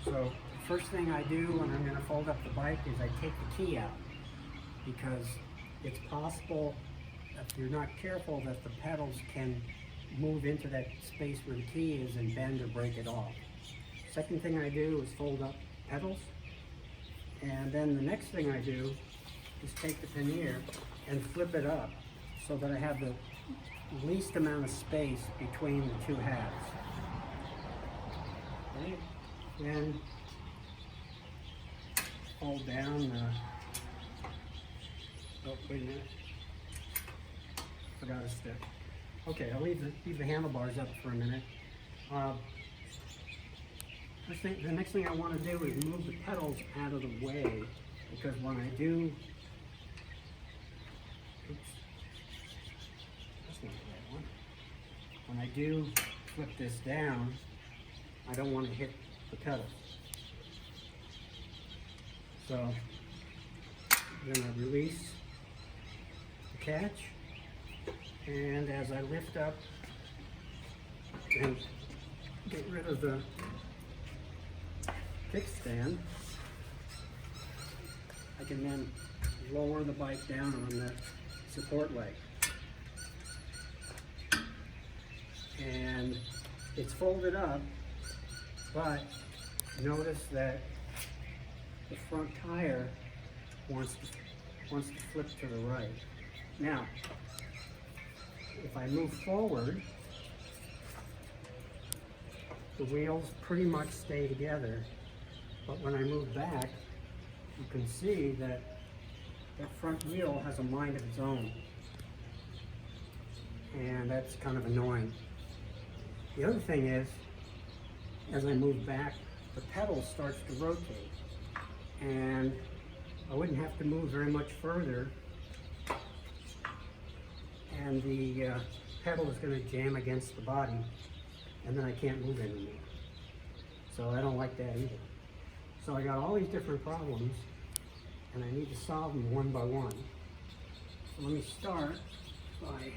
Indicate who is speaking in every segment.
Speaker 1: So the first thing I do when I'm going to fold up the bike is I take the key out, because it's possible, if you're not careful, that the pedals can move into that space where the key is and bend or break it off. Second thing I do is fold up pedals, and then the next thing I do is take the pannier and flip it up so that I have the least amount of space between the two halves. Okay. Then fold down oh, wait a minute. Forgot a step. Okay, I'll leave the handlebars up for a minute. The next thing I want to do is move the pedals out of the way, because when I do, oops, that's not the right one. When I do flip this down, I don't want to hit the pedals. So then I release the catch, and as I lift up and get rid of the kickstand, I can then lower the bike down on the support leg. And it's folded up, but notice that the front tire wants to flip to the right. Now, if I move forward, the wheels pretty much stay together, but when I move back, you can see that that front wheel has a mind of its own, and that's kind of annoying. The other thing is, as I move back, the pedal starts to rotate, and I wouldn't have to move very much further, and the pedal is going to jam against the body, and then I can't move anymore. So I don't like that either. So I got all these different problems, and I need to solve them one by one. So let me start by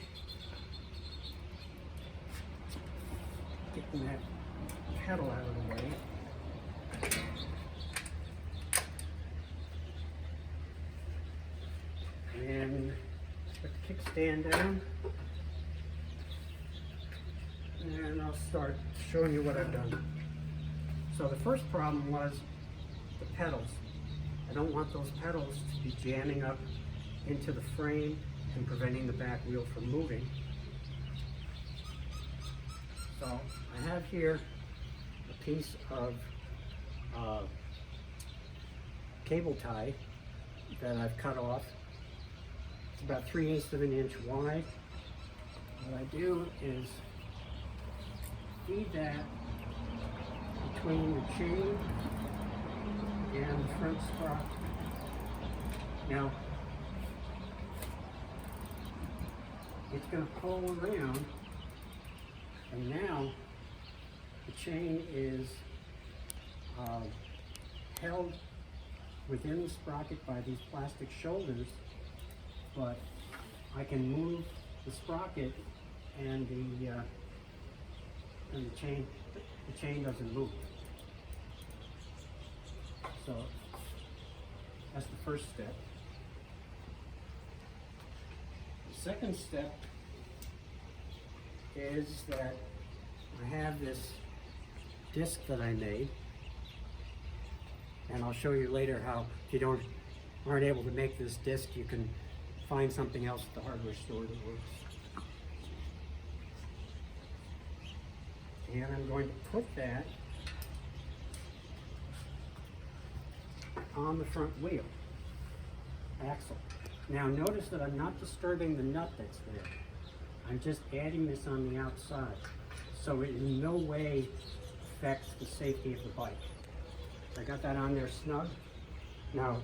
Speaker 1: getting that pedal out of the way. And put the kickstand down. And I'll start showing you what I've done. So the first problem was the pedals. I don't want those pedals to be jamming up into the frame and preventing the back wheel from moving. So I have here a piece of cable tie that I've cut off. It's about 3/8 of an inch wide. What I do is feed that between the chain and the front sprocket. Now, it's going to pull around, and now the chain is held within the sprocket by these plastic shoulders, but I can move the sprocket and the chain doesn't move. So that's the first step. The second step is that I have this disc that I made, and I'll show you later how, if you aren't able to make this disc, you can find something else at the hardware store that works. And I'm going to put that on the front wheel axle. Now notice that I'm not disturbing the nut that's there. I'm just adding this on the outside, so it in no way affects the safety of the bike. I got that on there snug. Now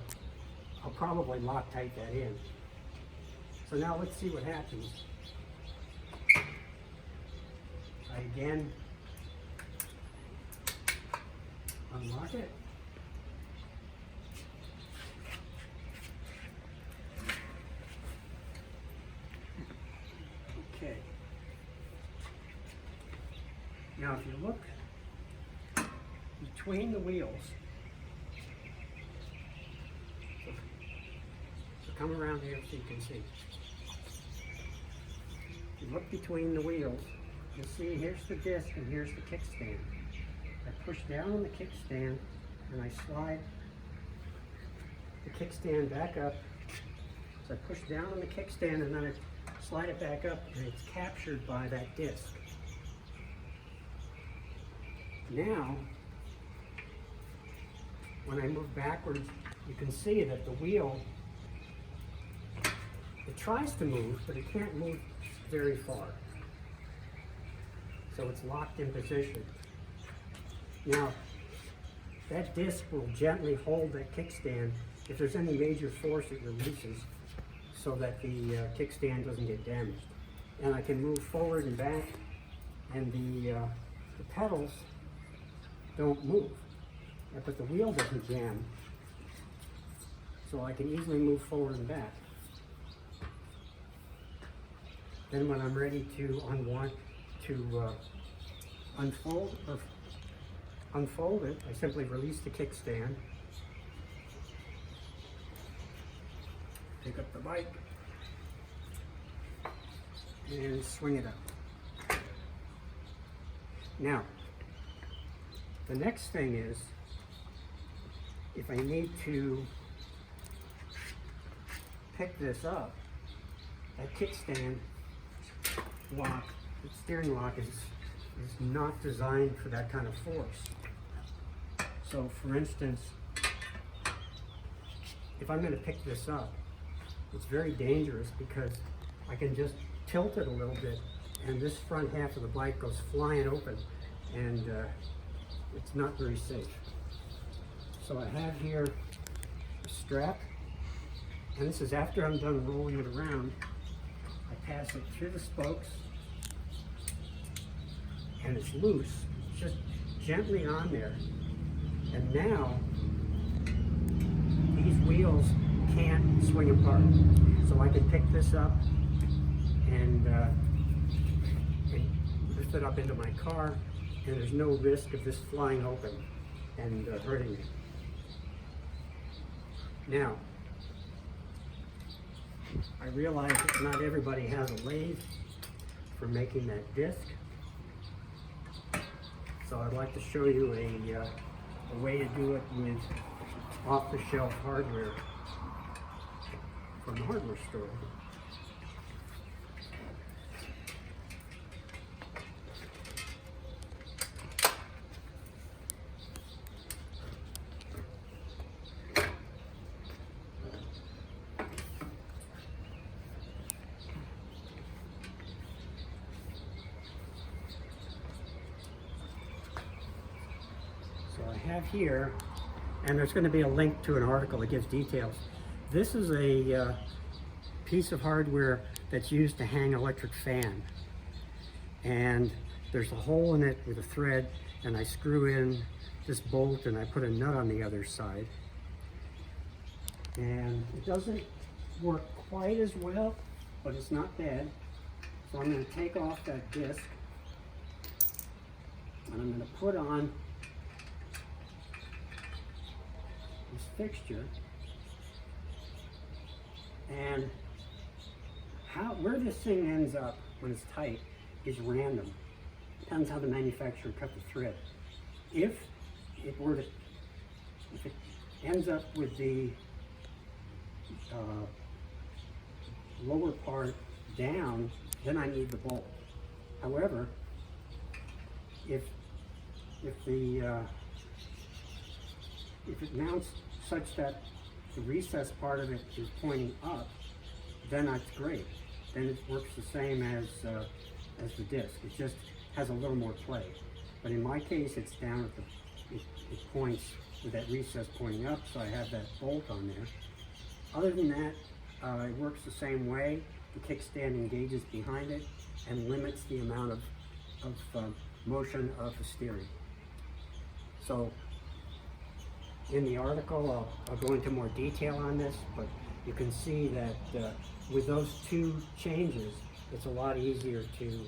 Speaker 1: I'll probably Loctite that in. So now let's see what happens. I again unlock it. Okay. Now if you look between the wheels. So come around here so you can see. You look between the wheels, you'll see here's the disc and here's the kickstand. I push down on the kickstand and I slide the kickstand back up. So I push down on the kickstand and then I slide it back up and it's captured by that disc. Now, when I move backwards, you can see that the wheel, it tries to move, but it can't move very far. So it's locked in position. Now, that disc will gently hold that kickstand if there's any major force it releases so that the kickstand doesn't get damaged. And I can move forward and back, and the pedals don't move, but the wheel doesn't jam, so I can easily move forward and back. Then when I'm ready to unfold it, I simply release the kickstand, pick up the bike, and swing it up. Now, the next thing is, if I need to pick this up, that kickstand lock, the steering lock is not designed for that kind of force. So for instance, if I'm going to pick this up, it's very dangerous because I can just tilt it a little bit and this front half of the bike goes flying open, and it's not very safe. So I have here a strap, and this is after I'm done rolling it around. I pass it through the spokes, and it's loose, it's just gently on there. And now, these wheels can't swing apart. So I can pick this up and lift it up into my car, and there's no risk of this flying open and hurting me. Now, I realize that not everybody has a lathe for making that disc, so I'd like to show you a way to do it with off-the-shelf hardware from the hardware store. So I have here, and there's going to be a link to an article that gives details. This is a piece of hardware that's used to hang an electric fan. And there's a hole in it with a thread, and I screw in this bolt and I put a nut on the other side. And it doesn't work quite as well, but it's not bad. So I'm going to take off that disc, and I'm going to put on this fixture, and where this thing ends up when it's tight is random. Depends how the manufacturer cut the thread. If it ends up with the lower part down, then I need the bolt. However, if it mounts such that the recess part of it is pointing up, then that's great. Then it works the same as the disc. It just has a little more play. But in my case, it's down at it points with that recess pointing up, so I have that bolt on there. Other than that, it works the same way. The kickstand engages behind it and limits the amount of motion of the steering. So in the article, I'll go into more detail on this, but you can see that with those two changes, it's a lot easier to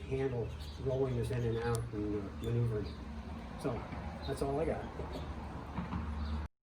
Speaker 1: handle rolling this in and out and maneuvering. So that's all I got.